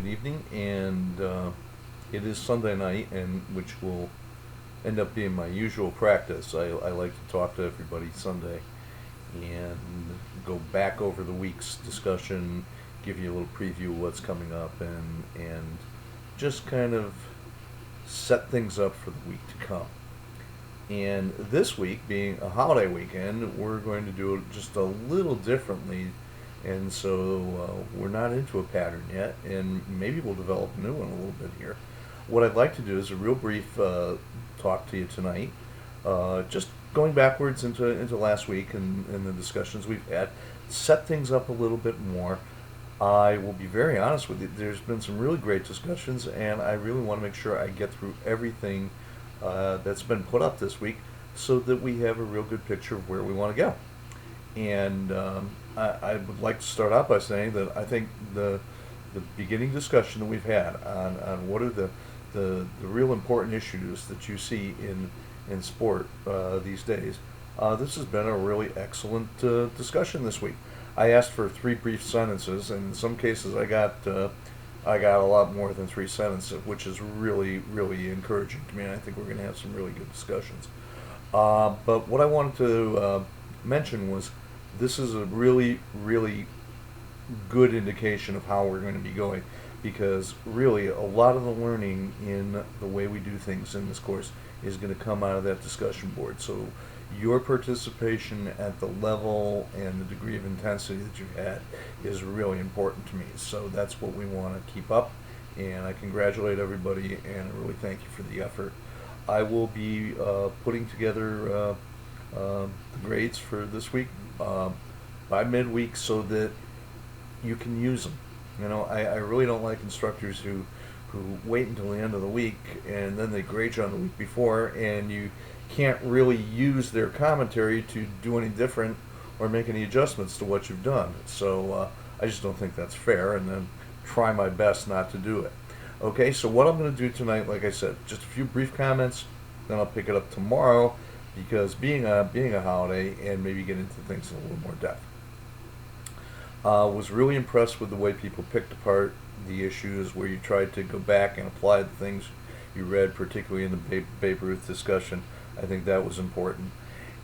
evening, and it is Sunday night, and which will end up being my usual practice. I like to talk to everybody Sunday and go back over the week's discussion, give you a little preview of what's coming up, and just kind of set things up for the week to come. And this week, being a holiday weekend, we're going to do it just a little differently. And so we're not into a pattern yet, and maybe we'll develop a new one a little bit here. What I'd like to do is a real brief talk to you tonight, just going backwards into last week and the discussions we've had, set things up a little bit more. I will be very honest with you, there's been some really great discussions, and I really want to make sure I get through everything that's been put up this week so that we have a real good picture of where we want to go. And I would like to start out by saying that I think the beginning discussion that we've had on what are the real important issues that you see in sport these days, this has been a really excellent discussion this week. I asked for 3 brief sentences, and in some cases I got a lot more than 3 sentences, which is really, really encouraging to me, and I think we're going to have some really good discussions. But what I wanted to mention was this is a really, really good indication of how we're going to be going, because really a lot of the learning in the way we do things in this course is going to come out of that discussion board. So your participation at the level and the degree of intensity that you've had is really important to me. So that's what we want to keep up, and I congratulate everybody and I really thank you for the effort. I will be putting together the grades for this week by midweek so that you can use them. You know, I really don't like instructors who wait until the end of the week and then they grade you on the week before, and you can't really use their commentary to do any different or make any adjustments to what you've done. So I just don't think that's fair, and then try my best not to do it. Okay, so what I'm going to do tonight, like I said, just a few brief comments, then I'll pick it up tomorrow, because being a holiday, and maybe get into things in a little more depth. Was really impressed with the way people picked apart the issues, where you tried to go back and apply the things you read, particularly in the Babe Ruth discussion. I think that was important.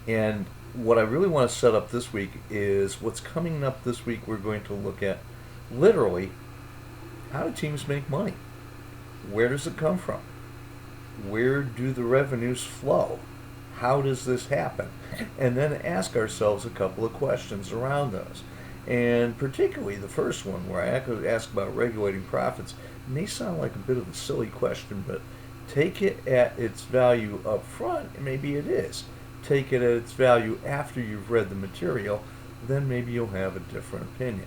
And what I really want to set up this week is what's coming up this week. We're going to look at literally how do teams make money? Where does it come from? Where do the revenues flow? How does this happen? And then ask ourselves a couple of questions around those. And particularly the first one, where I ask about regulating profits, may sound like a bit of a silly question, but take it at its value up front, and maybe it is. Take it at its value after you've read the material, then maybe you'll have a different opinion.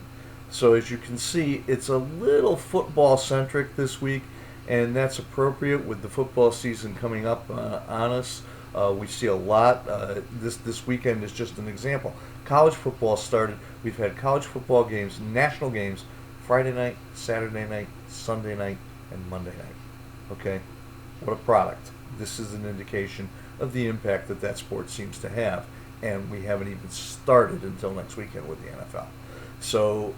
So as you can see, it's a little football-centric this week, and that's appropriate with the football season coming up on us. We see a lot. This weekend is just an example. College football started. We've had college football games, national games, Friday night, Saturday night, Sunday night, and Monday night. Okay? What a product. This is an indication of the impact that sport seems to have, and we haven't even started until next weekend with the NFL. So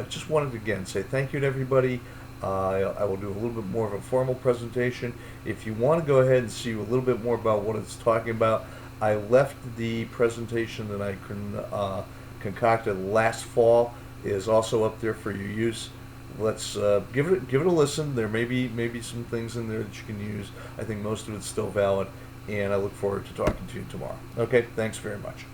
just wanted to again say thank you to everybody. I will do a little bit more of a formal presentation. If you want to go ahead and see a little bit more about what it's talking about, I left the presentation that I concocted last fall is also up there for your use. Let's give it a listen. There may be some things in there that you can use. I think most of it's still valid, and I look forward to talking to you tomorrow. Okay, thanks very much.